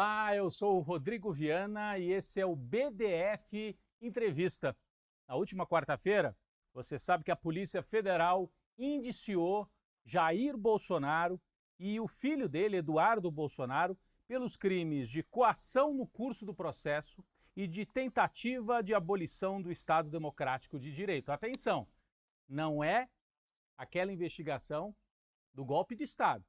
Olá, eu sou o Rodrigo Viana e esse é o BDF Entrevista. Na última quarta-feira, você sabe que a Polícia Federal indiciou Jair Bolsonaro e o filho dele, Eduardo Bolsonaro, pelos crimes de coação no curso do processo e de tentativa de abolição do Estado Democrático de Direito. Atenção, não é aquela investigação do golpe de Estado,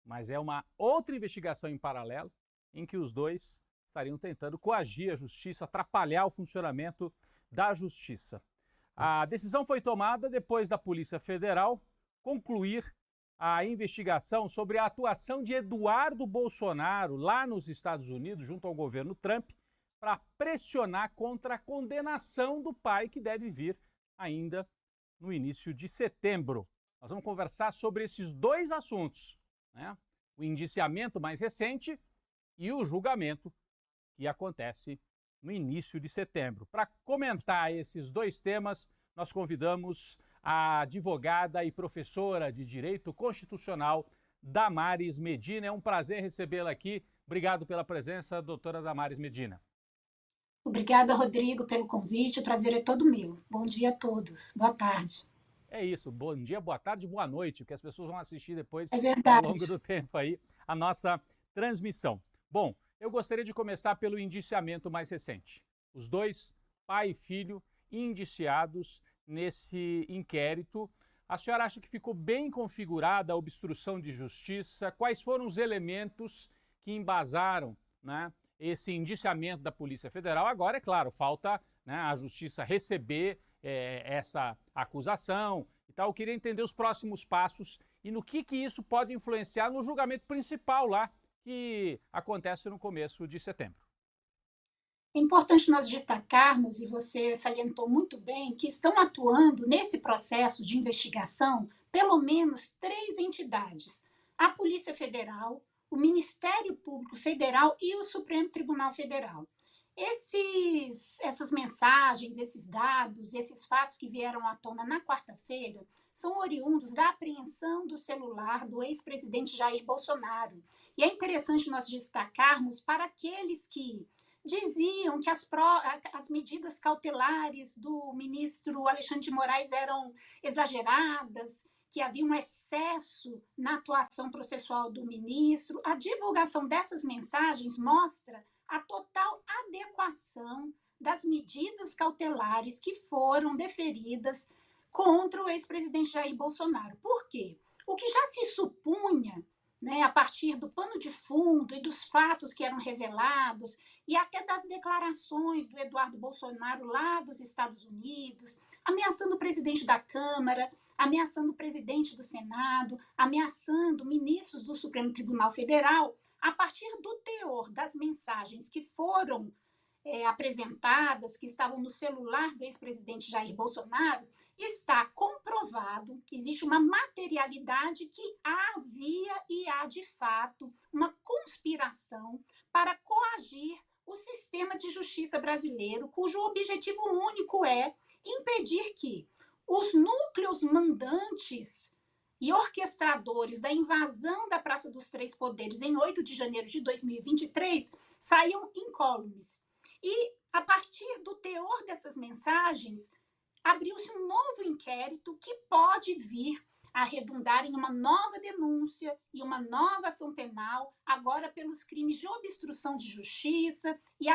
mas é uma outra investigação em paralelo em que os dois estariam tentando coagir a justiça, atrapalhar o funcionamento da justiça. A decisão foi tomada depois da Polícia Federal concluir a investigação sobre a atuação de Eduardo Bolsonaro lá nos Estados Unidos, junto ao governo Trump, para pressionar contra a condenação do pai, que deve vir ainda no início de setembro. Nós vamos conversar sobre esses dois assuntos, né? O indiciamento mais recente e o julgamento que acontece no início de setembro. Para comentar esses dois temas, nós convidamos a advogada e professora de Direito Constitucional, Damares Medina. É um prazer recebê-la aqui. Obrigado pela presença, doutora Damares Medina. Obrigada, Rodrigo, pelo convite. O prazer é todo meu. Bom dia a todos. Boa tarde. É isso. Bom dia, boa tarde, boa noite, porque as pessoas vão assistir depois, ao longo do tempo aí, a nossa transmissão. Bom, eu gostaria de começar pelo indiciamento mais recente. Os dois, pai e filho, indiciados nesse inquérito. A senhora acha que ficou bem configurada a obstrução de justiça? Quais foram os elementos que embasaram, né, esse indiciamento da Polícia Federal? Agora, é claro, falta, né, a justiça receber essa acusação e tal. Eu queria entender os próximos passos e no que isso pode influenciar no julgamento principal lá, que acontece no começo de setembro. É importante nós destacarmos, e você salientou muito bem, que estão atuando nesse processo de investigação pelo menos 3 entidades: a Polícia Federal, o Ministério Público Federal e o Supremo Tribunal Federal. Essas mensagens, esses dados, esses fatos que vieram à tona na quarta-feira são oriundos da apreensão do celular do ex-presidente Jair Bolsonaro. E é interessante nós destacarmos para aqueles que diziam que as medidas cautelares do ministro Alexandre de Moraes eram exageradas, que havia um excesso na atuação processual do ministro. A divulgação dessas mensagens mostra a total adequação das medidas cautelares que foram deferidas contra o ex-presidente Jair Bolsonaro. Por quê? O que já se supunha, né, a partir do pano de fundo e dos fatos que eram revelados, e até das declarações do Eduardo Bolsonaro lá dos Estados Unidos, ameaçando o presidente da Câmara, ameaçando o presidente do Senado, ameaçando ministros do Supremo Tribunal Federal, a partir do teor das mensagens que foram apresentadas, que estavam no celular do ex-presidente Jair Bolsonaro, está comprovado que existe uma materialidade, que havia e há, de fato, uma conspiração para coagir o sistema de justiça brasileiro, cujo objetivo único é impedir que os núcleos mandantes e orquestradores da invasão da Praça dos Três Poderes em 8 de janeiro de 2023 saiam incólumes. E, a partir do teor dessas mensagens, abriu-se um novo inquérito que pode vir a redundar em uma nova denúncia e uma nova ação penal, agora pelos crimes de obstrução de justiça e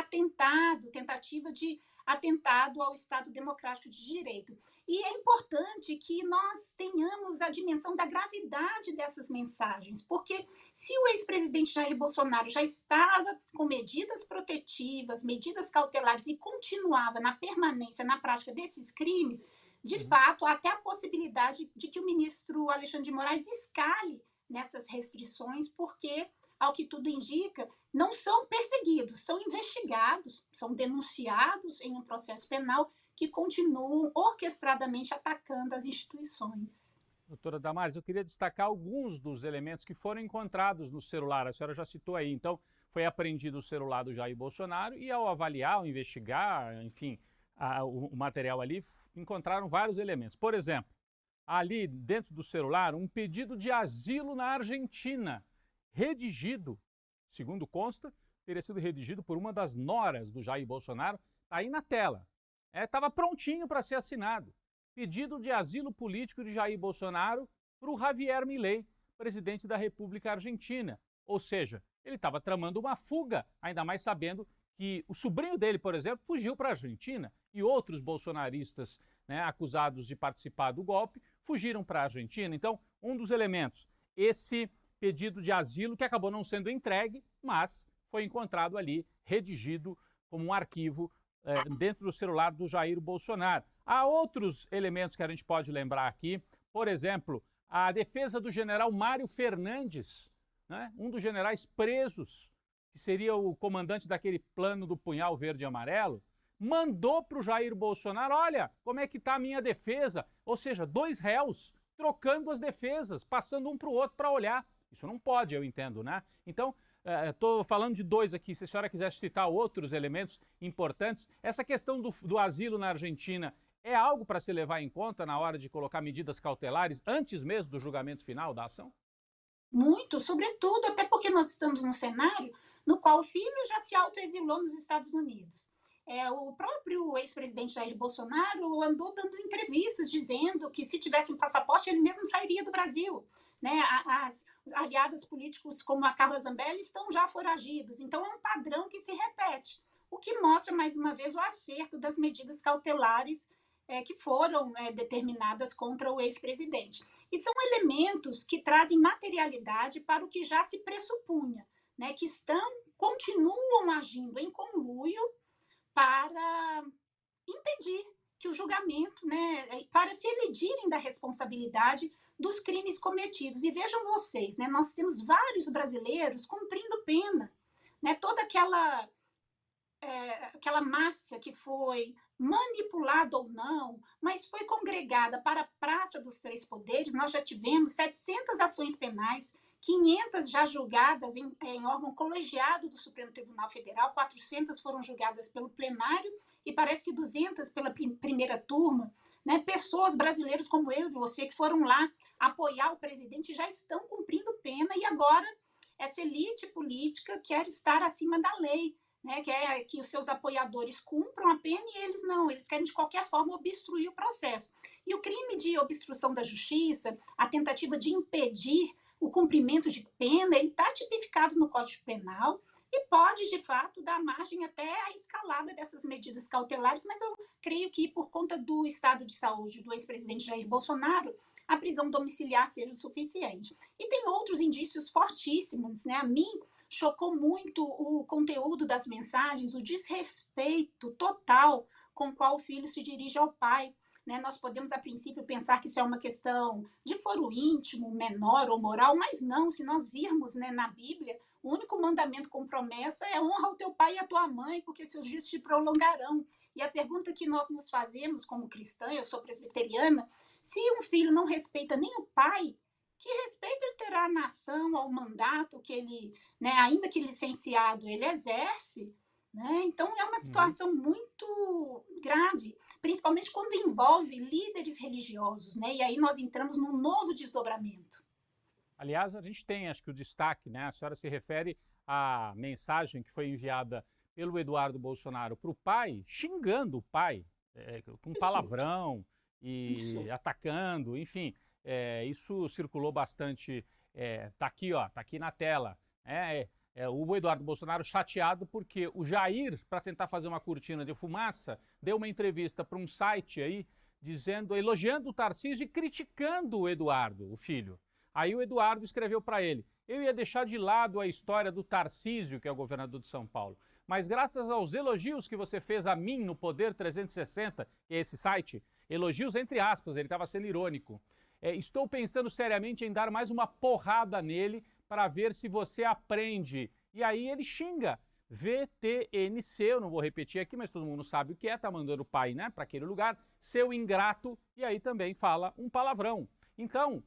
tentativa de atentado ao Estado Democrático de Direito. E é importante que nós tenhamos a dimensão da gravidade dessas mensagens, porque se o ex-presidente Jair Bolsonaro já estava com medidas protetivas, medidas cautelares e continuava na permanência, na prática desses crimes, de fato, há até a possibilidade de que o ministro Alexandre de Moraes escale nessas restrições, porque, ao que tudo indica, não são perseguidos, são investigados, são denunciados em um processo penal, que continuam orquestradamente atacando as instituições. Doutora Damares, eu queria destacar alguns dos elementos que foram encontrados no celular. A senhora já citou aí. Então, foi apreendido o celular do Jair Bolsonaro e, ao avaliar, ao investigar, enfim, o material ali, encontraram vários elementos. Por exemplo, ali dentro do celular, um pedido de asilo na Argentina, redigido, segundo consta, teria sido redigido por uma das noras do Jair Bolsonaro. Está aí na tela. Estava prontinho para ser assinado. Pedido de asilo político de Jair Bolsonaro para o Javier Milei, presidente da República Argentina. Ou seja, ele estava tramando uma fuga, ainda mais sabendo que o sobrinho dele, por exemplo, fugiu para a Argentina e outros bolsonaristas, né, acusados de participar do golpe fugiram para a Argentina. Então, um dos elementos, esse pedido de asilo que acabou não sendo entregue, mas foi encontrado ali, redigido como um arquivo dentro do celular do Jair Bolsonaro. Há outros elementos que a gente pode lembrar aqui, por exemplo, a defesa do general Mário Fernandes, né, um dos generais presos, que seria o comandante daquele plano do punhal verde e amarelo, mandou para o Jair Bolsonaro, olha, como é que está a minha defesa? Ou seja, dois réus trocando as defesas, passando um para o outro para olhar. Isso não pode, eu entendo, né? Então, estou falando de dois aqui, se a senhora quiser citar outros elementos importantes, essa questão do asilo na Argentina é algo para se levar em conta na hora de colocar medidas cautelares antes mesmo do julgamento final da ação? Muito, sobretudo, até porque nós estamos num cenário no qual o filho já se autoexilou nos Estados Unidos. O próprio ex-presidente Jair Bolsonaro andou dando entrevistas dizendo que se tivesse um passaporte ele mesmo sairia do Brasil. Né? As aliadas políticos como a Carla Zambelli estão já foragidos. Então é um padrão que se repete, o que mostra mais uma vez o acerto das medidas cautelares que foram determinadas contra o ex-presidente. E são elementos que trazem materialidade para o que já se pressupunha, né, que continuam agindo em conluio para impedir que o julgamento, né, para se elidirem da responsabilidade dos crimes cometidos. E vejam vocês, né, nós temos vários brasileiros cumprindo pena, né, toda aquela massa que foi manipulada ou não, mas foi congregada para a Praça dos Três Poderes. Nós já tivemos 700 ações penais, 500 já julgadas em órgão colegiado do Supremo Tribunal Federal, 400 foram julgadas pelo plenário e parece que 200 pela primeira turma. Né? Pessoas, brasileiros como eu e você, que foram lá apoiar o presidente, já estão cumprindo pena e agora essa elite política quer estar acima da lei. Né, quer que os seus apoiadores cumpram a pena e eles não, eles querem de qualquer forma obstruir o processo. E o crime de obstrução da justiça, a tentativa de impedir o cumprimento de pena, ele está tipificado no Código Penal e pode, de fato, dar margem até à escalada dessas medidas cautelares, mas eu creio que, por conta do estado de saúde do ex-presidente Jair Bolsonaro, a prisão domiciliar seja o suficiente. E tem outros indícios fortíssimos, né? A mim chocou muito o conteúdo das mensagens, o desrespeito total com o qual o filho se dirige ao pai. Né? Nós podemos, a princípio, pensar que isso é uma questão de foro íntimo, menor ou moral, mas não. Se nós virmos, né, na Bíblia, o único mandamento com promessa é honra o teu pai e a tua mãe, porque seus dias te prolongarão. E a pergunta que nós nos fazemos como cristã, eu sou presbiteriana, se um filho não respeita nem o pai, que respeito ele terá à nação, ao mandato que ele, né, ainda que licenciado, ele exerce. Né? Então, é uma situação muito grave, principalmente quando envolve líderes religiosos. Né? E aí nós entramos num novo desdobramento. Aliás, a gente tem, acho que o destaque, né? A senhora se refere à mensagem que foi enviada pelo Eduardo Bolsonaro para o pai, xingando o pai, com palavrão e atacando, enfim. Isso circulou bastante, tá aqui, ó, tá aqui na tela. O Eduardo Bolsonaro chateado porque o Jair, para tentar fazer uma cortina de fumaça, deu uma entrevista para um site aí, elogiando o Tarcísio e criticando o Eduardo, o filho. Aí o Eduardo escreveu para ele: eu ia deixar de lado a história do Tarcísio, que é o governador de São Paulo, mas graças aos elogios que você fez a mim no Poder 360, que é esse site, elogios entre aspas, ele estava sendo irônico, estou pensando seriamente em dar mais uma porrada nele para ver se você aprende. E aí ele xinga, VTNC, eu não vou repetir aqui, mas todo mundo sabe o que é, tá mandando o pai, né, para aquele lugar, seu ingrato, e aí também fala um palavrão. Então,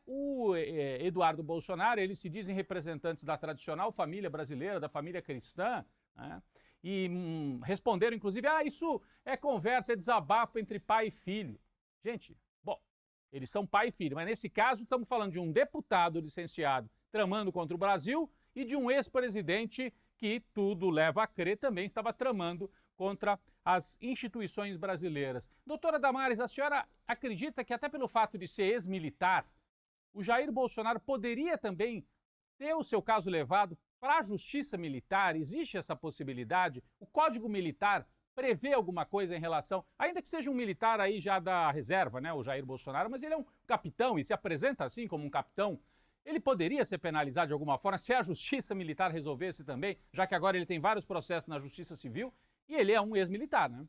o Eduardo Bolsonaro, eles se dizem representantes da tradicional família brasileira, da família cristã, né, e responderam, inclusive, isso é conversa, é desabafo entre pai e filho. Gente, bom, eles são pai e filho, mas nesse caso estamos falando de um deputado licenciado tramando contra o Brasil e de um ex-presidente que tudo leva a crer também estava tramando contra as instituições brasileiras. Doutora Damares, a senhora acredita que até pelo fato de ser ex-militar, o Jair Bolsonaro poderia também ter o seu caso levado para a justiça militar? Existe essa possibilidade? O Código Militar prevê alguma coisa em relação, ainda que seja um militar aí já da reserva, né, o Jair Bolsonaro, mas ele é um capitão e se apresenta assim como um capitão. Ele poderia ser penalizado de alguma forma se a justiça militar resolvesse também, já que agora ele tem vários processos na justiça civil e ele é um ex-militar, né?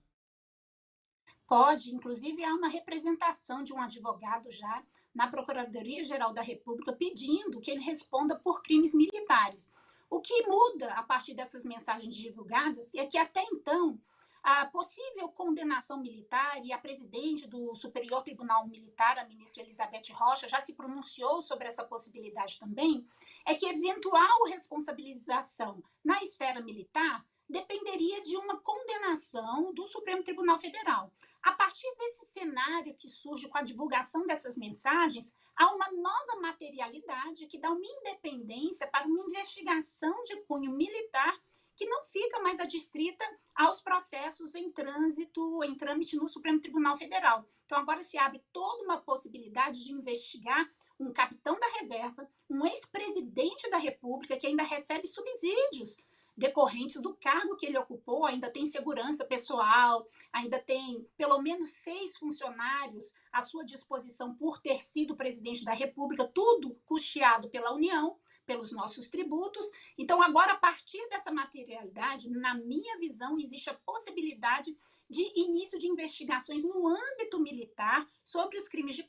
Pode, inclusive, há uma representação de um advogado já na Procuradoria-Geral da República pedindo que ele responda por crimes militares. O que muda a partir dessas mensagens divulgadas é que até então a possível condenação militar, e a presidente do Superior Tribunal Militar, a ministra Elizabeth Rocha, já se pronunciou sobre essa possibilidade também, é que eventual responsabilização na esfera militar dependeria de uma condenação do Supremo Tribunal Federal. A partir desse cenário que surge com a divulgação dessas mensagens, há uma nova materialidade que dá uma independência para uma investigação de cunho militar que não fica mais adstrita aos processos em trânsito, em trâmite no Supremo Tribunal Federal. Então, agora se abre toda uma possibilidade de investigar um capitão da reserva, um ex-presidente da República que ainda recebe subsídios decorrentes do cargo que ele ocupou, ainda tem segurança pessoal, ainda tem pelo menos 6 funcionários à sua disposição por ter sido presidente da República, tudo custeado pela União, pelos nossos tributos. Então, agora, a partir dessa materialidade, na minha visão, existe a possibilidade de início de investigações no âmbito militar sobre os crimes de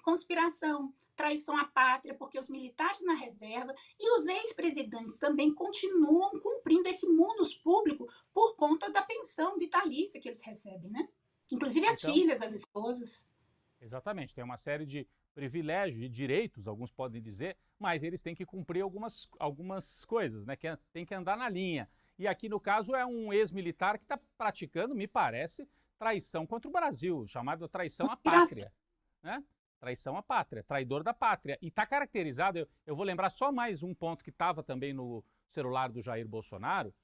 conspiração, traição à pátria, porque os militares na reserva e os ex-presidentes também continuam cumprindo esse munus público por conta da pensão vitalícia que eles recebem, né? Inclusive as Então, filhas, as esposas. exatamente, tem uma série de privilégios e direitos, alguns podem dizer, mas eles têm que cumprir algumas coisas, né? Tem que andar na linha. E aqui, no caso, é um ex-militar que está praticando, me parece, traição contra o Brasil, chamada traição à pátria, né? Traição à pátria, traidor da pátria. E está caracterizado, eu vou lembrar só mais um ponto que estava também no celular do Jair Bolsonaro,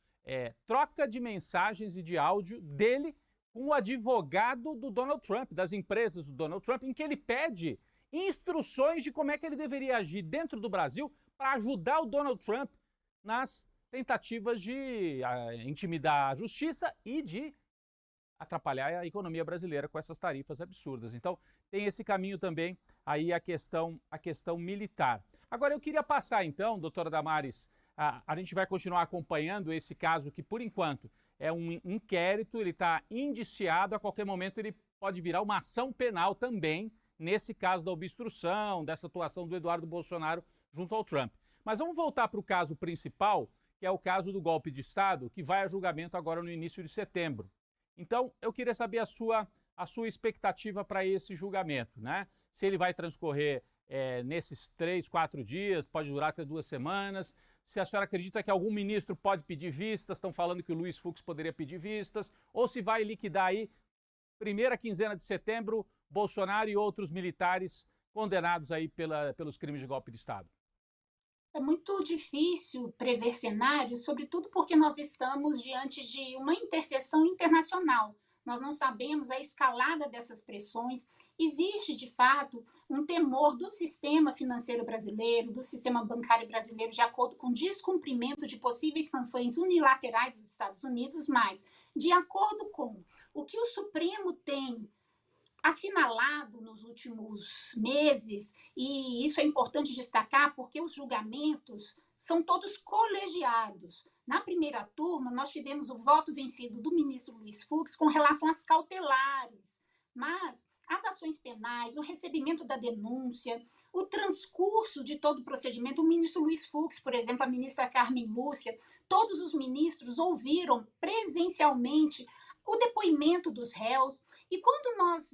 troca de mensagens e de áudio dele com o advogado do Donald Trump, das empresas do Donald Trump, em que ele pede instruções de como é que ele deveria agir dentro do Brasil para ajudar o Donald Trump nas tentativas de intimidar a justiça e de atrapalhar a economia brasileira com essas tarifas absurdas. Então, tem esse caminho também aí a questão militar. Agora, eu queria passar então, doutora Damares, a gente vai continuar acompanhando esse caso que, por enquanto, é um inquérito, ele está indiciado, a qualquer momento ele pode virar uma ação penal também, nesse caso da obstrução, dessa atuação do Eduardo Bolsonaro junto ao Trump. Mas vamos voltar para o caso principal, que é o caso do golpe de Estado, que vai a julgamento agora no início de setembro. Então, eu queria saber a sua expectativa para esse julgamento, né? Se ele vai transcorrer nesses 3, 4 dias, pode durar até 2 semanas. Se a senhora acredita que algum ministro pode pedir vistas, estão falando que o Luiz Fux poderia pedir vistas, ou se vai liquidar aí, primeira quinzena de setembro, Bolsonaro e outros militares condenados aí pelos crimes de golpe de Estado. É muito difícil prever cenários, sobretudo porque nós estamos diante de uma interseção internacional. Nós não sabemos a escalada dessas pressões. Existe, de fato, um temor do sistema financeiro brasileiro, do sistema bancário brasileiro, de acordo com o descumprimento de possíveis sanções unilaterais dos Estados Unidos, mas, de acordo com o que o Supremo tem assinalado nos últimos meses, e isso é importante destacar porque os julgamentos são todos colegiados. Na primeira turma, nós tivemos o voto vencido do ministro Luiz Fux com relação às cautelares, mas as ações penais, o recebimento da denúncia, o transcurso de todo o procedimento, o ministro Luiz Fux, por exemplo, a ministra Carmen Lúcia, todos os ministros ouviram presencialmente o depoimento dos réus, e quando nós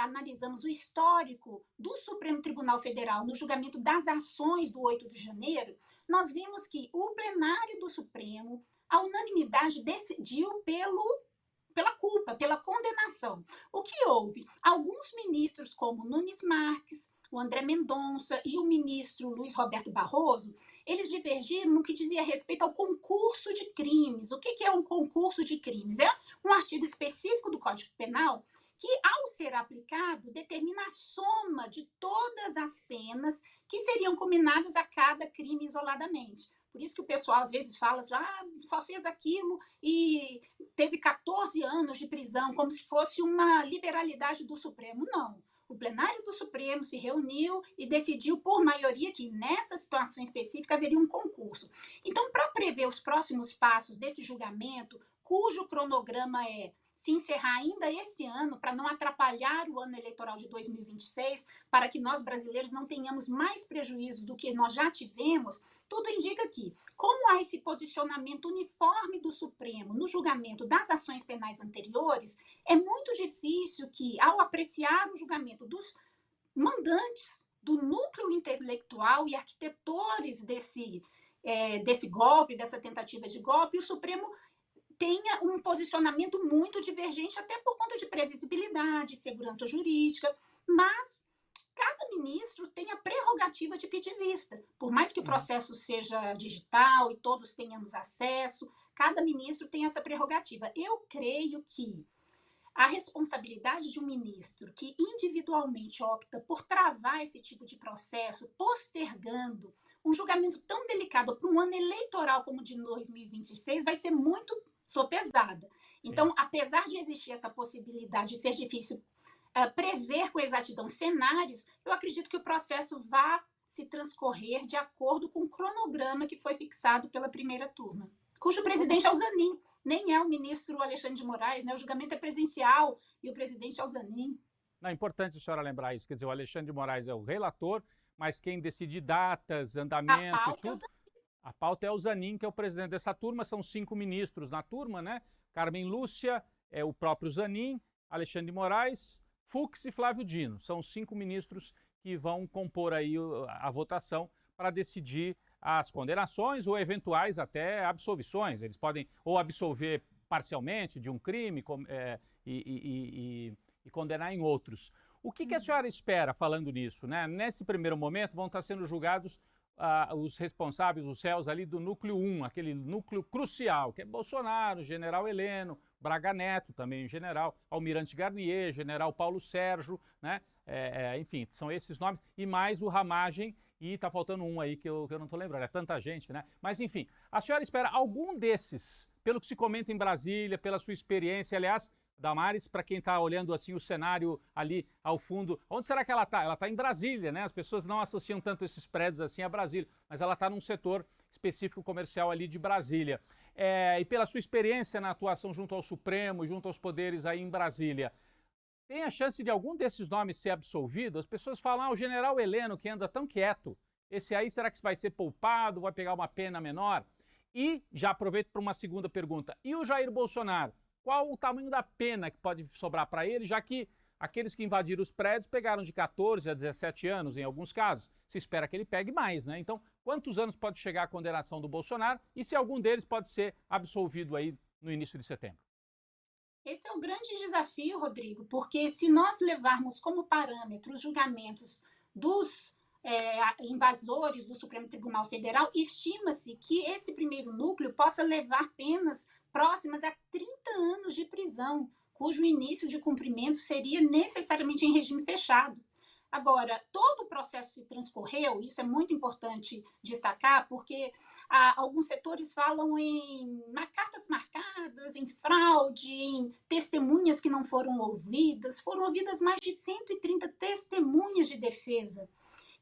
analisamos o histórico do Supremo Tribunal Federal no julgamento das ações do 8 de janeiro, nós vimos que o plenário do Supremo, a unanimidade, decidiu pela culpa, pela condenação. O que houve? Alguns ministros, como Nunes Marques, o André Mendonça e o ministro Luiz Roberto Barroso, eles divergiram no que dizia respeito ao concurso de crimes. O que é um concurso de crimes? É um artigo específico do Código Penal que, ao ser aplicado, determina a soma de todas as penas que seriam combinadas a cada crime isoladamente. Por isso que o pessoal às vezes fala assim, só fez aquilo e teve 14 anos de prisão, como se fosse uma liberalidade do Supremo. Não. O plenário do Supremo se reuniu e decidiu por maioria que nessa situação específica haveria um concurso. Então, para prever os próximos passos desse julgamento, cujo cronograma é se encerrar ainda esse ano, para não atrapalhar o ano eleitoral de 2026, para que nós brasileiros não tenhamos mais prejuízos do que nós já tivemos, tudo indica que, como há esse posicionamento uniforme do Supremo no julgamento das ações penais anteriores, é muito difícil que, ao apreciar o julgamento dos mandantes, do núcleo intelectual e arquitetores desse golpe, dessa tentativa de golpe, o Supremo tenha um posicionamento muito divergente, até por conta de previsibilidade, segurança jurídica, mas cada ministro tem a prerrogativa de pedir vista. Por mais que o processo seja digital e todos tenhamos acesso, cada ministro tem essa prerrogativa. Eu creio que a responsabilidade de um ministro que individualmente opta por travar esse tipo de processo, postergando um julgamento tão delicado para um ano eleitoral como o de 2026, vai ser muito sopesada. Então, apesar de existir essa possibilidade de ser difícil prever com exatidão cenários, eu acredito que o processo vá se transcorrer de acordo com o cronograma que foi fixado pela primeira turma, cujo presidente é o Zanin, nem é o ministro Alexandre de Moraes, né? O julgamento é presencial e o presidente é o Zanin. Não, é importante a senhora lembrar isso, quer dizer, o Alexandre de Moraes é o relator, mas quem decide datas, andamento e tudo... A pauta é o Zanin, que é o presidente dessa turma, são 5 ministros na turma, né? Carmen Lúcia, o próprio Zanin, Alexandre de Moraes, Fux e Flávio Dino. São 5 ministros que vão compor aí a votação para decidir as condenações ou eventuais até absolvições. Eles podem ou absolver parcialmente de um crime e condenar em outros. O que a senhora espera falando nisso, né? Nesse primeiro momento vão estar sendo julgados os responsáveis, os réus ali do núcleo 1, aquele núcleo crucial, que é Bolsonaro, general Heleno, Braga Neto, também general, Almirante Garnier, general Paulo Sérgio, né? Enfim, são esses nomes, e mais o Ramagem, e tá faltando um aí que eu não tô lembrando, é tanta gente, né? Mas enfim, a senhora espera algum desses, pelo que se comenta em Brasília, pela sua experiência, aliás, Damares, para quem está olhando assim o cenário ali ao fundo, onde será que ela está? Ela está em Brasília, né? As pessoas não associam tanto esses prédios assim a Brasília, mas ela está num setor específico comercial ali de Brasília. E pela sua experiência na atuação junto ao Supremo, junto aos poderes aí em Brasília, tem a chance de algum desses nomes ser absolvido? As pessoas falam, o general Heleno, que anda tão quieto, esse aí será que vai ser poupado, vai pegar uma pena menor? E, já aproveito para uma segunda pergunta, e o Jair Bolsonaro? Qual o tamanho da pena que pode sobrar para ele, já que aqueles que invadiram os prédios pegaram de 14 a 17 anos, em alguns casos. Se espera que ele pegue mais, né? Então, quantos anos pode chegar a condenação do Bolsonaro e se algum deles pode ser absolvido aí no início de setembro? Esse é o grande desafio, Rodrigo, porque se nós levarmos como parâmetro os julgamentos dos invasores do Supremo Tribunal Federal, estima-se que esse primeiro núcleo possa levar penas próximas a 30 anos de prisão, cujo início de cumprimento seria necessariamente em regime fechado. Agora, todo o processo se transcorreu, isso é muito importante destacar, porque alguns setores falam em cartas marcadas, em fraude, em testemunhas que não foram ouvidas. Foram ouvidas mais de 130 testemunhas de defesa.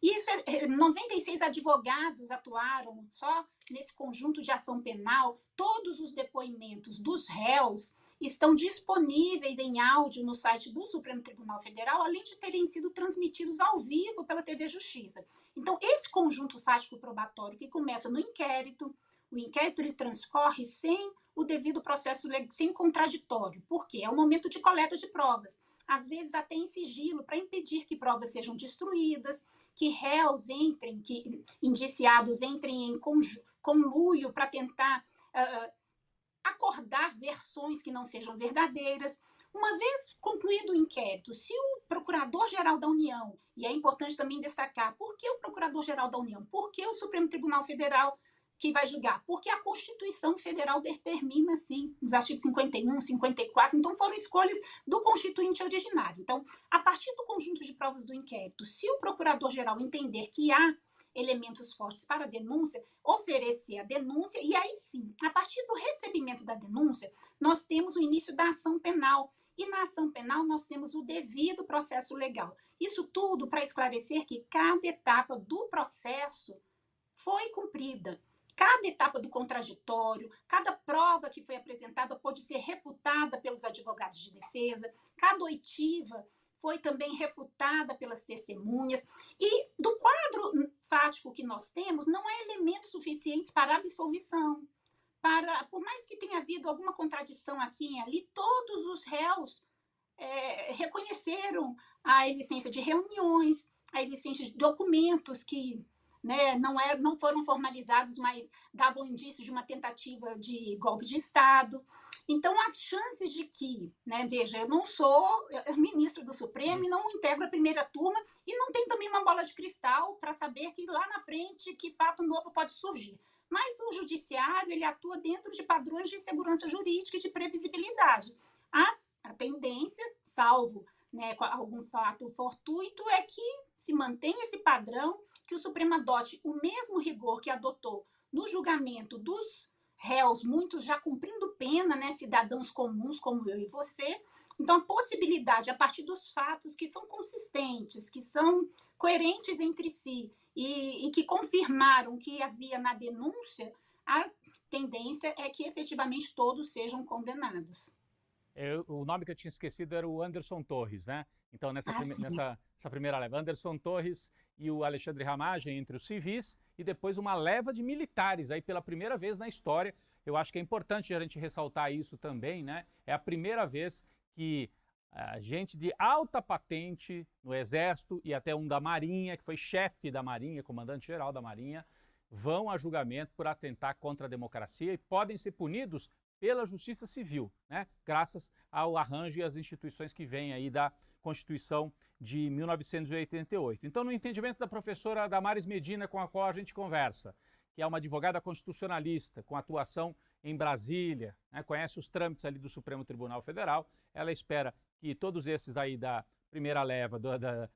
E isso 96 advogados atuaram só nesse conjunto de ação penal. Todos os depoimentos dos réus estão disponíveis em áudio no site do Supremo Tribunal Federal, além de terem sido transmitidos ao vivo pela TV Justiça. Então, esse conjunto fático probatório que começa no inquérito, o inquérito ele transcorre sem o devido processo, sem contraditório. Por quê? É o momento de coleta de provas. Às vezes até em sigilo, para impedir que provas sejam destruídas, que réus entrem, que indiciados entrem em conluio para tentar acordar versões que não sejam verdadeiras. Uma vez concluído o inquérito, se o Procurador-Geral da União, e é importante também destacar, por que o Procurador-Geral da União? Por que o Supremo Tribunal Federal que vai julgar? Porque a Constituição Federal determina, sim, nos artigos 51, 54, então foram escolhas do Constituinte originário. Então, a partir do conjunto de provas do inquérito, se o Procurador-Geral entender que há elementos fortes para a denúncia, oferecer a denúncia, e aí sim, a partir do recebimento da denúncia, nós temos o início da ação penal, e na ação penal nós temos o devido processo legal. Isso tudo para esclarecer que cada etapa do processo foi cumprida. Cada etapa do contraditório, cada prova que foi apresentada pode ser refutada pelos advogados de defesa, cada oitiva foi também refutada pelas testemunhas, e do quadro fático que nós temos, não há elementos suficientes para absolvição. Por mais que tenha havido alguma contradição aqui e ali, todos os réus reconheceram a existência de reuniões, a existência de documentos que, né, não foram formalizados, mas davam indícios de uma tentativa de golpe de Estado. Então, as chances de que, né, veja, eu não sou ministro do Supremo e não integro a primeira turma e não tenho também uma bola de cristal para saber que lá na frente que fato novo pode surgir. Mas o judiciário, ele atua dentro de padrões de segurança jurídica e de previsibilidade. A tendência, salvo, né, algum fato fortuito, é que se mantenha esse padrão, que o Supremo adote o mesmo rigor que adotou no julgamento dos réus, muitos já cumprindo pena, né, cidadãos comuns como eu e você. Então, a possibilidade, a partir dos fatos que são consistentes, que são coerentes entre si e que confirmaram que havia na denúncia, a tendência é que efetivamente todos sejam condenados. O nome que eu tinha esquecido era o Anderson Torres, né? Então, nessa primeira leva, Anderson Torres e o Alexandre Ramagem entre os civis, e depois uma leva de militares, aí pela primeira vez na história. Eu acho que é importante a gente ressaltar isso também, né? É a primeira vez que gente de alta patente no Exército e até um da Marinha, que foi chefe da Marinha, comandante-geral da Marinha, vão a julgamento por atentar contra a democracia e podem ser punidos pela Justiça Civil, né? Graças ao arranjo e às instituições que vêm aí da Constituição de 1988. Então, no entendimento da professora Damares Medina, com a qual a gente conversa, que é uma advogada constitucionalista com atuação em Brasília, né? Conhece os trâmites ali do Supremo Tribunal Federal, ela espera que todos esses aí da primeira leva,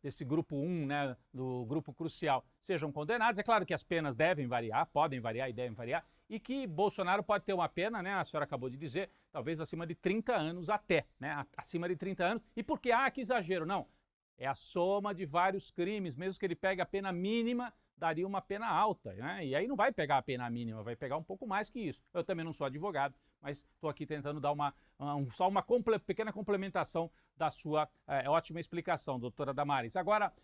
desse grupo 1, né, do grupo crucial, sejam condenados. É claro que as penas devem variar, podem variar e devem variar, e que Bolsonaro pode ter uma pena, né, a senhora acabou de dizer, talvez acima de 30 anos até, né, acima de 30 anos. E por que, que exagero? Não, é a soma de vários crimes, mesmo que ele pegue a pena mínima, daria uma pena alta, né? E aí não vai pegar a pena mínima, vai pegar um pouco mais que isso. Eu também não sou advogado, mas estou aqui tentando dar só uma pequena complementação da sua ótima explicação, doutora Damares. Agora,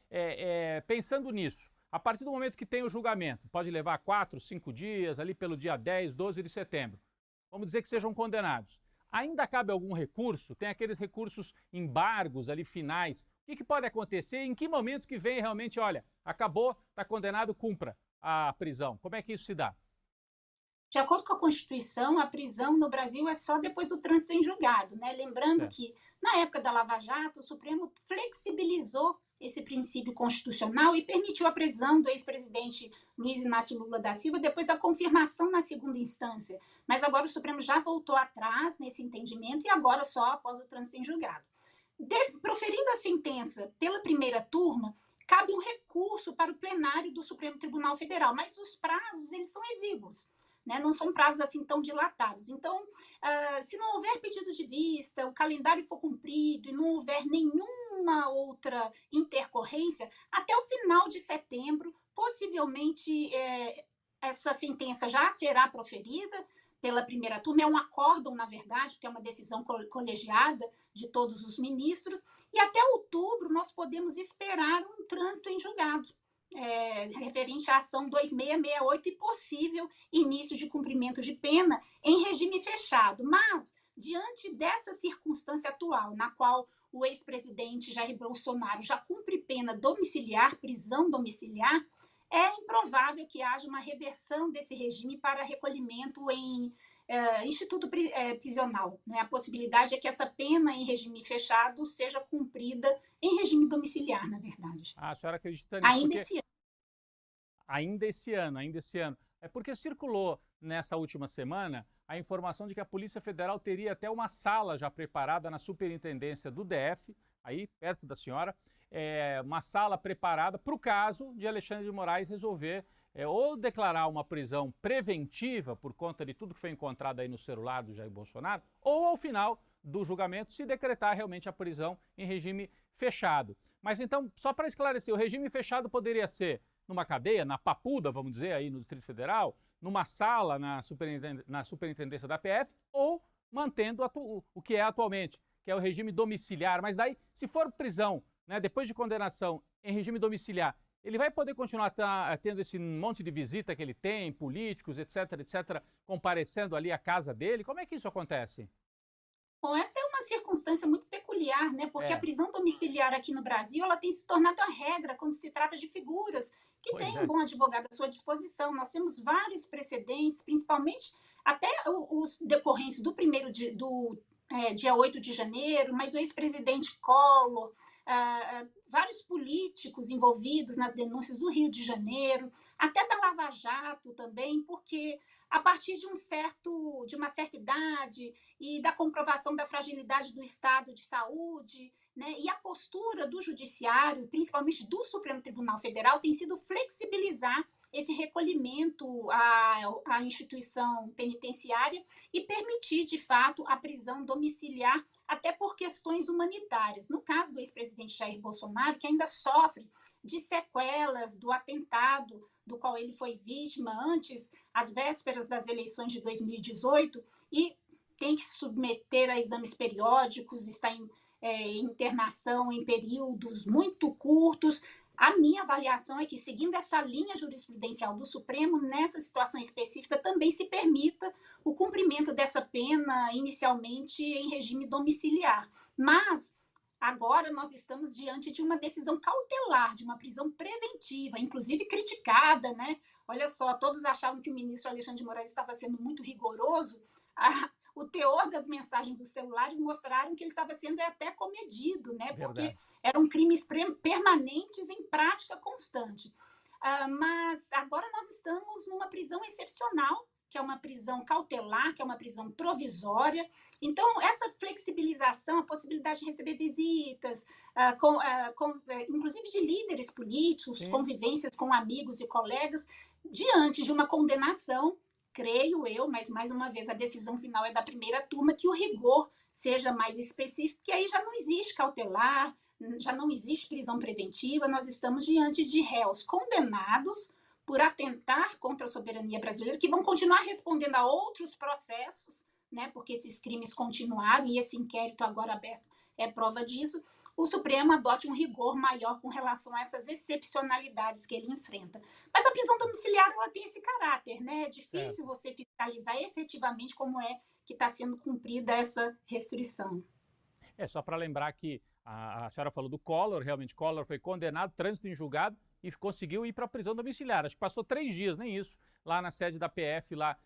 pensando nisso, a partir do momento que tem o julgamento, pode levar 4, 5 dias, ali pelo dia 10, 12 de setembro, vamos dizer que sejam condenados. Ainda cabe algum recurso? Tem aqueles recursos embargos ali finais. O que pode acontecer? Em que momento que vem realmente, olha, acabou, está condenado, cumpra a prisão? Como é que isso se dá? De acordo com a Constituição, a prisão no Brasil é só depois do trânsito em julgado, né? Lembrando que, na época da Lava Jato, o Supremo flexibilizou esse princípio constitucional e permitiu a prisão do ex-presidente Luiz Inácio Lula da Silva depois da confirmação na segunda instância. Mas agora o Supremo já voltou atrás nesse entendimento e agora só após o trânsito em julgado. Proferindo a sentença pela primeira turma, cabe um recurso para o plenário do Supremo Tribunal Federal, mas os prazos eles são exíguos. Né, não são prazos assim tão dilatados. Então, se não houver pedido de vista, o calendário for cumprido e não houver nenhuma outra intercorrência, até o final de setembro, possivelmente essa sentença já será proferida pela primeira turma. É um acórdão, na verdade, porque é uma decisão colegiada de todos os ministros, e até outubro nós podemos esperar um trânsito em julgado. Referente à ação 2668 e possível início de cumprimento de pena em regime fechado. Mas, diante dessa circunstância atual, na qual o ex-presidente Jair Bolsonaro já cumpre pena domiciliar, prisão domiciliar, é improvável que haja uma reversão desse regime para recolhimento em instituto prisional. Né? A possibilidade é que essa pena em regime fechado seja cumprida em regime domiciliar, na verdade. Ah, a senhora acredita nisso? Ainda Porque esse ano. ainda esse ano. É porque circulou nessa última semana a informação de que a Polícia Federal teria até uma sala já preparada na Superintendência do DF, aí perto da senhora, uma sala preparada para o caso de Alexandre de Moraes resolver ou declarar uma prisão preventiva por conta de tudo que foi encontrado aí no celular do Jair Bolsonaro, ou ao final do julgamento se decretar realmente a prisão em regime fechado. Mas então, só para esclarecer, o regime fechado poderia ser numa cadeia, na Papuda, vamos dizer, aí no Distrito Federal, numa sala na superintendência da PF, ou mantendo o que é atualmente, que é o regime domiciliar. Mas daí, se for prisão, né, depois de condenação em regime domiciliar, ele vai poder continuar tendo esse monte de visita que ele tem, políticos, etc, etc, comparecendo ali à casa dele? Como é que isso acontece? Bom, essa é uma circunstância muito peculiar, né? Porque a É, prisão domiciliar aqui no Brasil, ela tem se tornado a regra quando se trata de figuras que pois têm um é. bom advogado à sua disposição. Nós temos vários precedentes, principalmente até os decorrentes do dia 8 de janeiro, mas o ex-presidente Collor, vários políticos envolvidos nas denúncias do Rio de Janeiro, até da Lava Jato também, porque a partir de uma certa idade e da comprovação da fragilidade do estado de saúde, né, e a postura do judiciário, principalmente do Supremo Tribunal Federal, tem sido flexibilizar esse recolhimento à instituição penitenciária e permitir, de fato, a prisão domiciliar, até por questões humanitárias. No caso do ex-presidente Jair Bolsonaro, que ainda sofre de sequelas do atentado do qual ele foi vítima antes, às vésperas das eleições de 2018, e tem que se submeter a exames periódicos, está em internação em períodos muito curtos. A minha avaliação é que, seguindo essa linha jurisprudencial do Supremo, nessa situação específica, também se permita o cumprimento dessa pena, inicialmente em regime domiciliar. Mas agora nós estamos diante de uma decisão cautelar, de uma prisão preventiva, inclusive criticada, né? Olha só, todos achavam que o ministro Alexandre de Moraes estava sendo muito rigoroso. O teor das mensagens dos celulares mostraram que ele estava sendo até comedido, né? Porque Verdade. eram crimes permanentes em prática constante. Mas agora nós estamos numa prisão excepcional, que é uma prisão cautelar, que é uma prisão provisória. Então, essa flexibilização, a possibilidade de receber visitas, inclusive de líderes políticos, Sim. convivências com amigos e colegas, diante de uma condenação, creio eu, mas mais uma vez a decisão final é da primeira turma, que o rigor seja mais específico, que aí já não existe cautelar, já não existe prisão preventiva, nós estamos diante de réus condenados por atentar contra a soberania brasileira, que vão continuar respondendo a outros processos, né, porque esses crimes continuaram e esse inquérito agora aberto é prova disso. O Supremo adote um rigor maior com relação a essas excepcionalidades que ele enfrenta. Mas a prisão domiciliar, ela tem esse caráter, né? É difícil Certo. você fiscalizar efetivamente como é que está sendo cumprida essa restrição. Só para lembrar que a senhora falou do Collor, realmente Collor foi condenado, trânsito em julgado e conseguiu ir para a prisão domiciliar. Acho que passou 3 dias, nem isso, lá na sede da PF, lá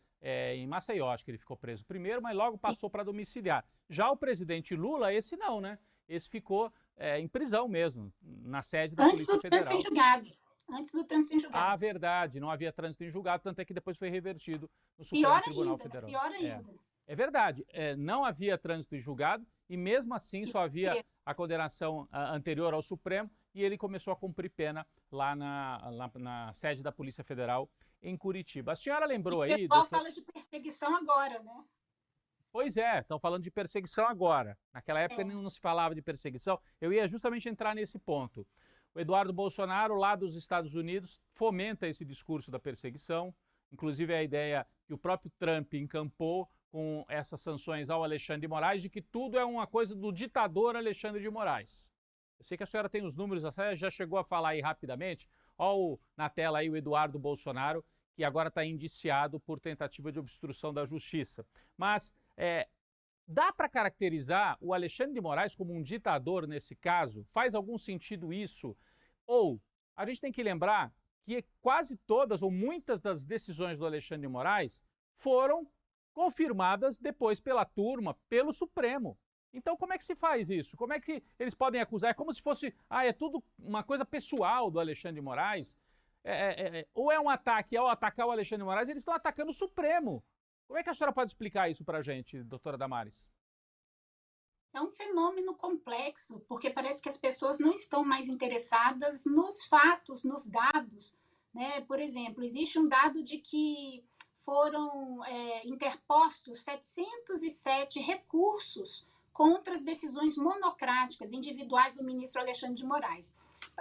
em Maceió. Acho que ele ficou preso primeiro, mas logo passou para domiciliar. Já o presidente Lula, esse não, né? Esse ficou em prisão mesmo, na sede da Antes Polícia do trânsito em Federal. julgado. Antes do trânsito em Ah, julgado. verdade, não havia trânsito em julgado, tanto é que depois foi revertido no Supremo Pior Tribunal ainda, né? Federal. Pior É. ainda. É verdade, não havia trânsito em julgado e mesmo assim só havia a condenação anterior ao Supremo e ele começou a cumprir pena lá na sede da Polícia Federal em Curitiba. A senhora E lembrou o aí, pessoal doutor? fala de perseguição agora, né? Pois é, estão falando de perseguição agora. Naquela época É. não se falava de perseguição. Eu ia justamente entrar nesse ponto. O Eduardo Bolsonaro, lá dos Estados Unidos, fomenta esse discurso da perseguição, inclusive a ideia que o próprio Trump encampou com essas sanções ao Alexandre de Moraes, de que tudo é uma coisa do ditador Alexandre de Moraes. Eu sei que a senhora tem os números, a senhora já chegou a falar aí rapidamente. Olha na tela aí o Eduardo Bolsonaro, que agora está indiciado por tentativa de obstrução da justiça. Mas dá para caracterizar o Alexandre de Moraes como um ditador nesse caso? Faz algum sentido isso? Ou a gente tem que lembrar que quase todas ou muitas das decisões do Alexandre de Moraes foram confirmadas depois pela turma, pelo Supremo. Então, como é que se faz isso? Como é que eles podem acusar? É como se fosse, é tudo uma coisa pessoal do Alexandre de Moraes. Ou é um ataque, ao atacar o Alexandre de Moraes, eles estão atacando o Supremo. Como é que a senhora pode explicar isso para a gente, doutora Damares? É um fenômeno complexo, porque parece que as pessoas não estão mais interessadas nos fatos, nos dados, né? Por exemplo, existe um dado de que foram interpostos 707 recursos contra as decisões monocráticas individuais do ministro Alexandre de Moraes.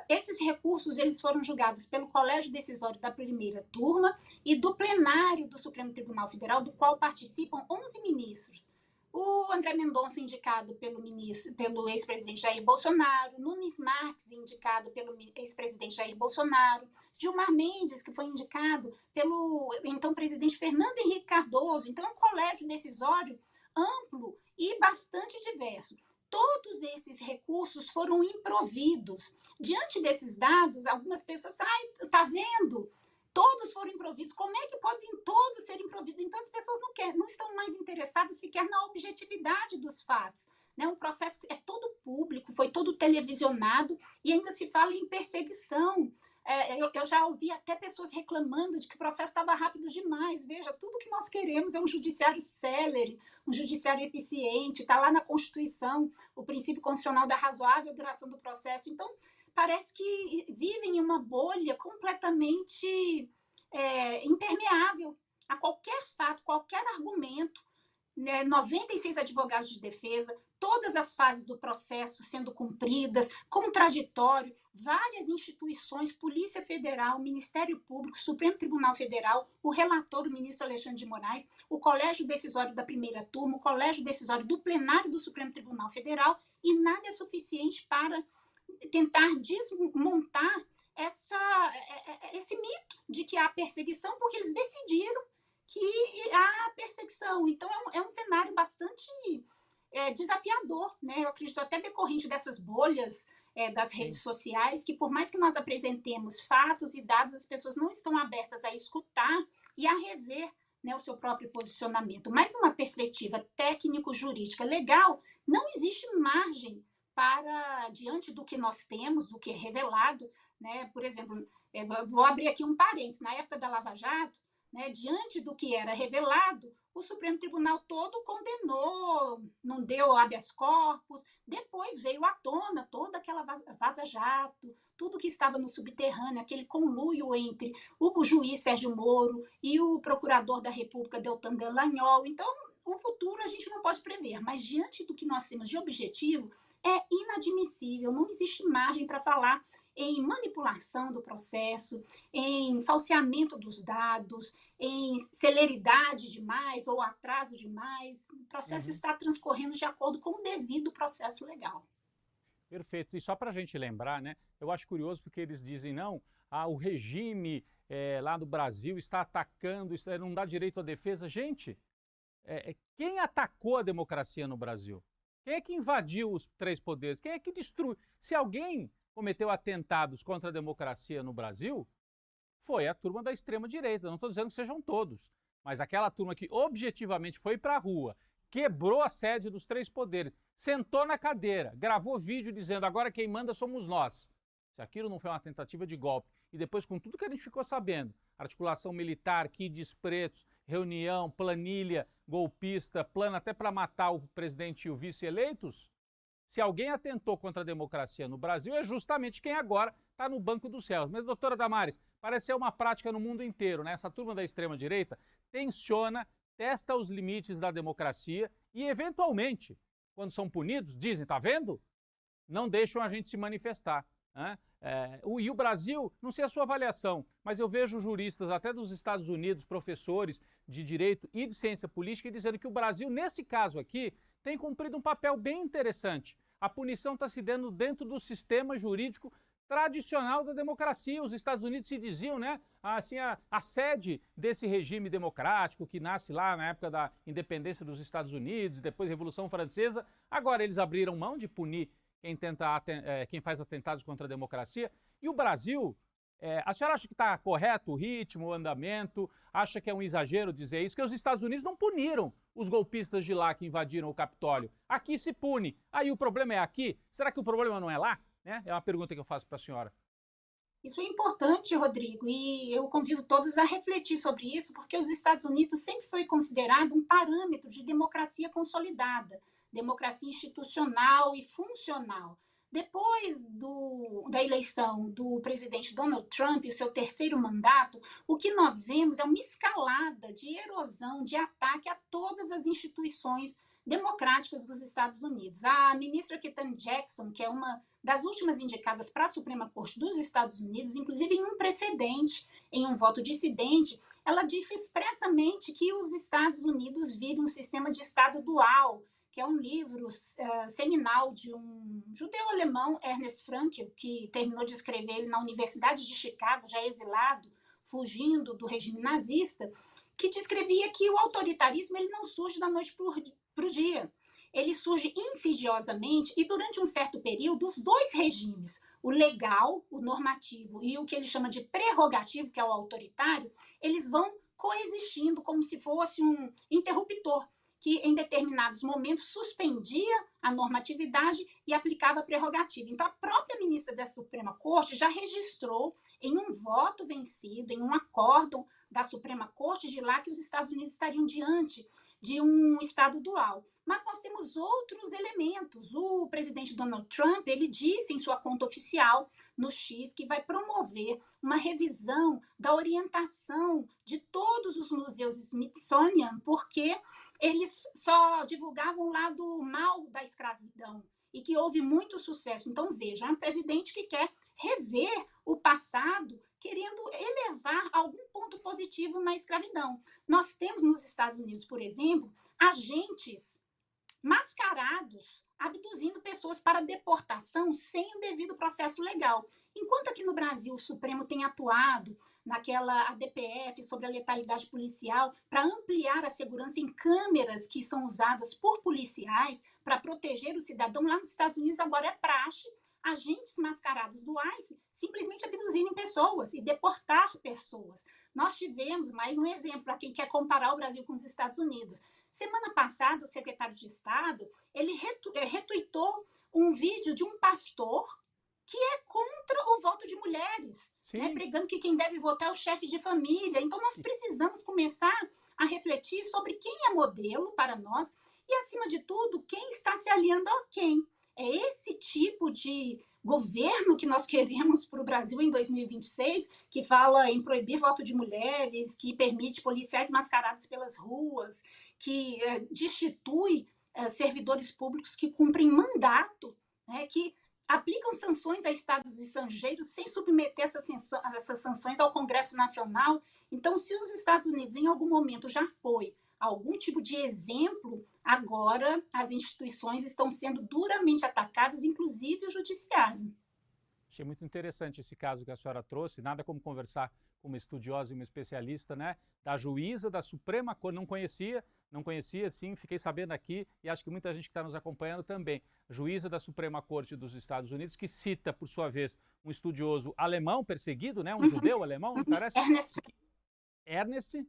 Esses recursos eles foram julgados pelo Colégio Decisório da primeira turma e do plenário do Supremo Tribunal Federal, do qual participam 11 ministros. O André Mendonça, indicado pelo ex-presidente Jair Bolsonaro, Nunes Marques, indicado pelo ex-presidente Jair Bolsonaro, Gilmar Mendes, que foi indicado pelo então presidente Fernando Henrique Cardoso. Então, é um colégio decisório amplo e bastante diverso. Todos esses recursos foram improvidos. Diante desses dados, algumas pessoas dizem, tá vendo? Todos foram improvisos. Como é que podem todos ser improvisos? Então, as pessoas não estão mais interessadas sequer na objetividade dos fatos. Né? Um processo é todo público, foi todo televisionado e ainda se fala em perseguição. Eu já ouvi até pessoas reclamando de que o processo estava rápido demais. Veja, tudo que nós queremos é um judiciário célere, um judiciário eficiente, está lá na Constituição, o princípio constitucional da razoável duração do processo. Então, parece que vivem em uma bolha completamente impermeável a qualquer fato, qualquer argumento. 96 advogados de defesa, todas as fases do processo sendo cumpridas, contraditório, várias instituições, Polícia Federal, Ministério Público, Supremo Tribunal Federal, o relator, o ministro Alexandre de Moraes, o Colégio Decisório da primeira turma, o Colégio Decisório do plenário do Supremo Tribunal Federal, e nada é suficiente para tentar desmontar esse mito de que há perseguição, porque eles decidiram que há perseguição. Então, é um cenário bastante desafiador, né? Eu acredito até decorrente dessas bolhas das redes sociais, que por mais que nós apresentemos fatos e dados, as pessoas não estão abertas a escutar e a rever, né, o seu próprio posicionamento. Mas numa perspectiva técnico-jurídica legal, não existe margem para, diante do que nós temos, do que é revelado, né? Por exemplo, vou abrir aqui um parênteses, na época da Lava Jato, né, diante do que era revelado, o Supremo Tribunal todo condenou, não deu habeas corpus, depois veio à tona toda aquela vaza-jato, tudo que estava no subterrâneo, aquele conluio entre o juiz Sérgio Moro e o procurador da República, Deltan Dallagnol. Então, o futuro a gente não pode prever, mas diante do que nós temos de objetivo, é inadmissível, não existe margem para falar em manipulação do processo, em falseamento dos dados, em celeridade demais ou atraso demais. O processo está transcorrendo de acordo com o devido processo legal. Perfeito. E só para a gente lembrar, né? Eu acho curioso porque eles dizem, não, o regime lá do Brasil está atacando, não dá direito à defesa. Gente, quem atacou a democracia no Brasil? Quem é que invadiu os três poderes? Quem é que destruiu? Se alguém cometeu atentados contra a democracia no Brasil, foi a turma da extrema-direita. Não estou dizendo que sejam todos, mas aquela turma que objetivamente foi para a rua, quebrou a sede dos três poderes, sentou na cadeira, gravou vídeo dizendo agora quem manda somos nós. Se aquilo não foi uma tentativa de golpe, e depois com tudo que a gente ficou sabendo, articulação militar, kids pretos, reunião, planilha, golpista, plano até para matar o presidente e o vice eleitos, se alguém atentou contra a democracia no Brasil, é justamente quem agora está no banco dos réus. Mas, doutora Damares, parece ser uma prática no mundo inteiro, né? Essa turma da extrema-direita tensiona, testa os limites da democracia e, eventualmente, quando são punidos, dizem, tá vendo? Não deixam a gente se manifestar. Né? E o Brasil, não sei a sua avaliação, mas eu vejo juristas até dos Estados Unidos, professores de direito e de ciência política, dizendo que o Brasil, nesse caso aqui, tem cumprido um papel bem interessante. A punição está se dando dentro do sistema jurídico tradicional da democracia. Os Estados Unidos se diziam, né, assim, a sede desse regime democrático que nasce lá na época da independência dos Estados Unidos, depois Revolução Francesa. Agora eles abriram mão de punir quem faz atentados contra a democracia. E o Brasil A senhora acha que está correto o ritmo, o andamento? Acha que é um exagero dizer isso? Que os Estados Unidos não puniram os golpistas de lá que invadiram o Capitólio. Aqui se pune. Aí o problema é aqui? Será que o problema não é lá? Né? É uma pergunta que eu faço para a senhora. Isso é importante, Rodrigo, e eu convido todos a refletir sobre isso, porque os Estados Unidos sempre foi considerado um parâmetro de democracia consolidada, democracia institucional e funcional. Depois da eleição do presidente Donald Trump e o seu terceiro mandato, o que nós vemos é uma escalada de erosão, de ataque a todas as instituições democráticas dos Estados Unidos. A ministra Ketanji Jackson, que é uma das últimas indicadas para a Suprema Corte dos Estados Unidos, inclusive em um precedente, em um voto dissidente, ela disse expressamente que os Estados Unidos vivem um sistema de Estado dual, que é um livro seminal de um judeu-alemão, Ernest Frankel, que terminou de escrever ele na Universidade de Chicago, já exilado, fugindo do regime nazista, que descrevia que o autoritarismo ele não surge da noite para o dia. Ele surge insidiosamente e durante um certo período os dois regimes, o legal, o normativo e o que ele chama de prerrogativo, que é o autoritário, eles vão coexistindo como se fosse um interruptor que em determinados momentos suspendia a normatividade e aplicava a prerrogativa. Então, a própria ministra da Suprema Corte já registrou em um voto vencido, em um acórdão da Suprema Corte de lá que os Estados Unidos estariam diante de um Estado dual. Mas nós temos outros elementos. O presidente Donald Trump, ele disse em sua conta oficial no X que vai promover uma revisão da orientação de todos os museus Smithsonian, porque eles só divulgavam o lado mal da escravidão e que houve muito sucesso. Então, veja, é um presidente que quer rever o passado, querendo elevar algum ponto positivo na escravidão. Nós temos nos Estados Unidos, por exemplo, agentes mascarados abduzindo pessoas para deportação sem o devido processo legal. Enquanto aqui no Brasil o Supremo tem atuado naquela ADPF sobre a letalidade policial para ampliar a segurança em câmeras que são usadas por policiais para proteger o cidadão, lá nos Estados Unidos agora é praxe agentes mascarados do ICE simplesmente abduzirem pessoas e deportar pessoas. Nós tivemos mais um exemplo para quem quer comparar o Brasil com os Estados Unidos. Semana passada, o secretário de Estado, ele retuitou um vídeo de um pastor que é contra o voto de mulheres, né, pregando que quem deve votar é o chefe de família. Então, nós precisamos começar a refletir sobre quem é modelo para nós e, acima de tudo, quem está se aliando a quem. É esse tipo de governo que nós queremos para o Brasil em 2026, que fala em proibir voto de mulheres, que permite policiais mascarados pelas ruas, que destitui servidores públicos que cumprem mandato, né, que aplicam sanções a estados estrangeiros sem submeter essas sanções ao Congresso Nacional. Então, se os Estados Unidos em algum momento já foi algum tipo de exemplo, agora as instituições estão sendo duramente atacadas, inclusive o judiciário. Achei muito interessante esse caso que a senhora trouxe, nada como conversar com uma estudiosa e uma especialista, né, da juíza da Suprema Corte, não conhecia, sim, fiquei sabendo aqui e acho que muita gente que está nos acompanhando também, juíza da Suprema Corte dos Estados Unidos, que cita, por sua vez, um estudioso alemão perseguido, né, um judeu alemão, não parece? Ernest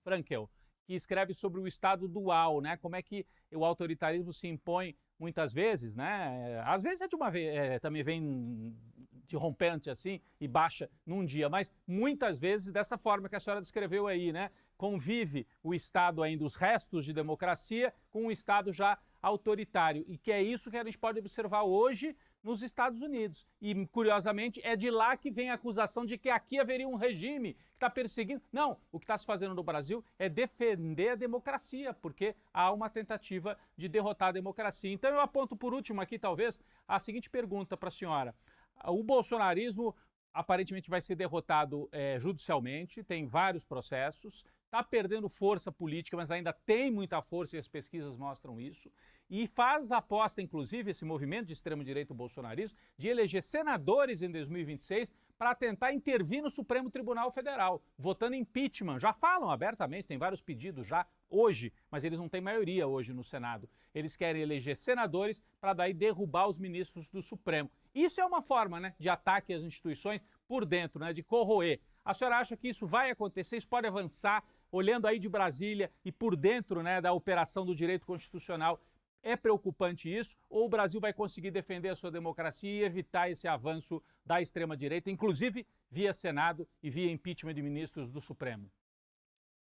Frankel, que escreve sobre o Estado dual, né? Como é que o autoritarismo se impõe muitas vezes, né? Às vezes também vem de rompante assim e baixa num dia, mas muitas vezes dessa forma que a senhora descreveu aí, né? Convive o Estado ainda, os restos de democracia, com um Estado já autoritário. E que é isso que a gente pode observar hoje nos Estados Unidos. E, curiosamente, é de lá que vem a acusação de que aqui haveria um regime que está perseguindo. Não, o que está se fazendo no Brasil é defender a democracia, porque há uma tentativa de derrotar a democracia. Então, eu aponto por último aqui, talvez, a seguinte pergunta para a senhora. O bolsonarismo aparentemente vai ser derrotado judicialmente, tem vários processos, está perdendo força política, mas ainda tem muita força e as pesquisas mostram isso. E faz a aposta, inclusive, esse movimento de extremo-direita bolsonarismo, de eleger senadores em 2026 para tentar intervir no Supremo Tribunal Federal, votando impeachment. Já falam abertamente, tem vários pedidos já hoje, mas eles não têm maioria hoje no Senado. Eles querem eleger senadores para daí derrubar os ministros do Supremo. Isso é uma forma, né, de ataque às instituições por dentro, né, de corroer. A senhora acha que isso vai acontecer? Isso pode avançar, olhando aí de Brasília e por dentro, né, da operação do direito constitucional? É preocupante isso? Ou o Brasil vai conseguir defender a sua democracia e evitar esse avanço da extrema-direita, inclusive via Senado e via impeachment de ministros do Supremo?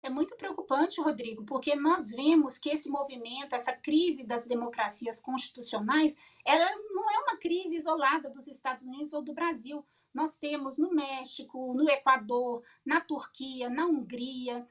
É muito preocupante, Rodrigo, porque nós vemos que esse movimento, essa crise das democracias constitucionais, ela não é uma crise isolada dos Estados Unidos ou do Brasil. Nós temos no México, no Equador, na Turquia, na Hungria.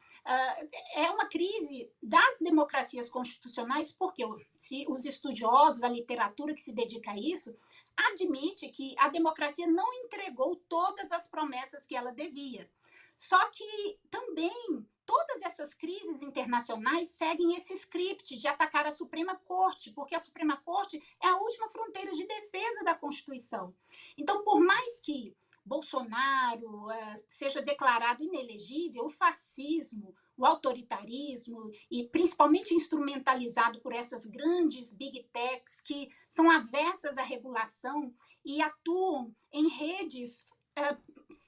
É uma crise das democracias constitucionais, porque se os estudiosos, a literatura que se dedica a isso, admite que a democracia não entregou todas as promessas que ela devia. Só que também todas essas crises internacionais seguem esse script de atacar a Suprema Corte, porque a Suprema Corte é a última fronteira de defesa da Constituição. Então, por mais que Bolsonaro seja declarado inelegível, o fascismo, o autoritarismo, e principalmente instrumentalizado por essas grandes big techs que são avessas à regulação e atuam em redes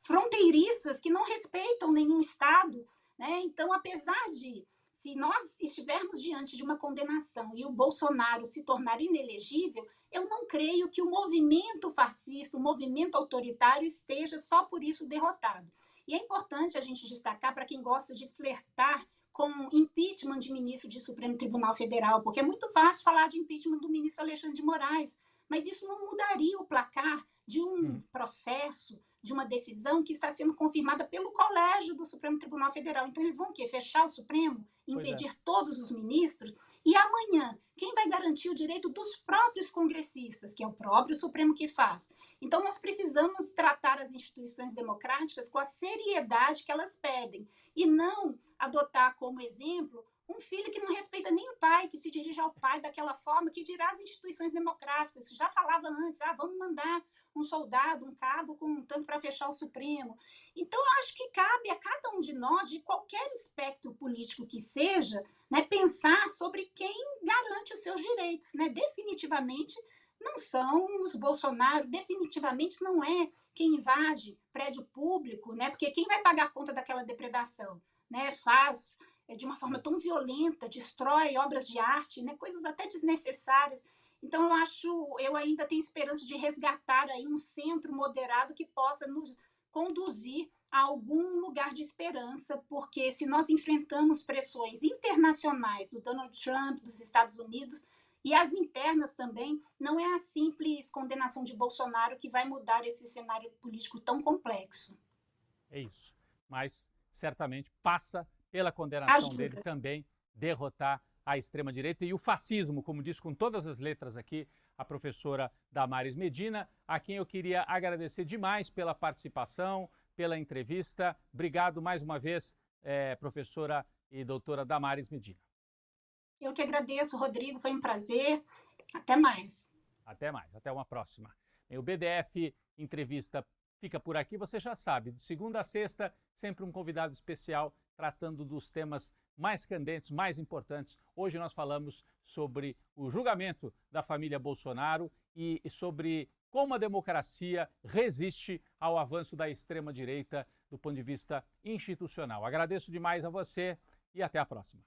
fronteiriças que não respeitam nenhum Estado, né? Então, apesar de, se nós estivermos diante de uma condenação e o Bolsonaro se tornar inelegível, eu não creio que o movimento fascista, o movimento autoritário esteja só por isso derrotado. E é importante a gente destacar, para quem gosta de flertar com impeachment de ministro do Supremo Tribunal Federal, porque é muito fácil falar de impeachment do ministro Alexandre de Moraes, mas isso não mudaria o placar de um processo, de uma decisão que está sendo confirmada pelo Colégio do Supremo Tribunal Federal. Então, eles vão o quê? Fechar o Supremo? Impedir todos os ministros? E amanhã, quem vai garantir o direito dos próprios congressistas, que é o próprio Supremo que faz? Então, nós precisamos tratar as instituições democráticas com a seriedade que elas pedem e não adotar como exemplo um filho que não respeita nem o pai, que se dirige ao pai daquela forma, que dirá as instituições democráticas, que já falava antes, vamos mandar um soldado, um cabo com um tanto para fechar o Supremo. Então, eu acho que cabe a cada um de nós, de qualquer espectro político que seja, né, pensar sobre quem garante os seus direitos. Né? Definitivamente não são os Bolsonaro, definitivamente não é quem invade prédio público, né? Porque quem vai pagar a conta daquela depredação? Né? Faz de uma forma tão violenta, destrói obras de arte, né? Coisas até desnecessárias. Então, eu ainda tenho esperança de resgatar aí um centro moderado que possa nos conduzir a algum lugar de esperança, porque se nós enfrentamos pressões internacionais do Donald Trump, dos Estados Unidos, e as internas também, não é a simples condenação de Bolsonaro que vai mudar esse cenário político tão complexo. É isso, mas certamente passa pela condenação dele também derrotar a extrema-direita e o fascismo, como diz com todas as letras aqui a professora Damares Medina, a quem eu queria agradecer demais pela participação, pela entrevista. Obrigado mais uma vez, professora e doutora Damares Medina. Eu que agradeço, Rodrigo, foi um prazer. Até mais. Até mais, até uma próxima. O BDF Entrevista fica por aqui, você já sabe, de segunda a sexta, sempre um convidado especial tratando dos temas mais candentes, mais importantes. Hoje nós falamos sobre o julgamento da família Bolsonaro e sobre como a democracia resiste ao avanço da extrema-direita do ponto de vista institucional. Agradeço demais a você e até a próxima.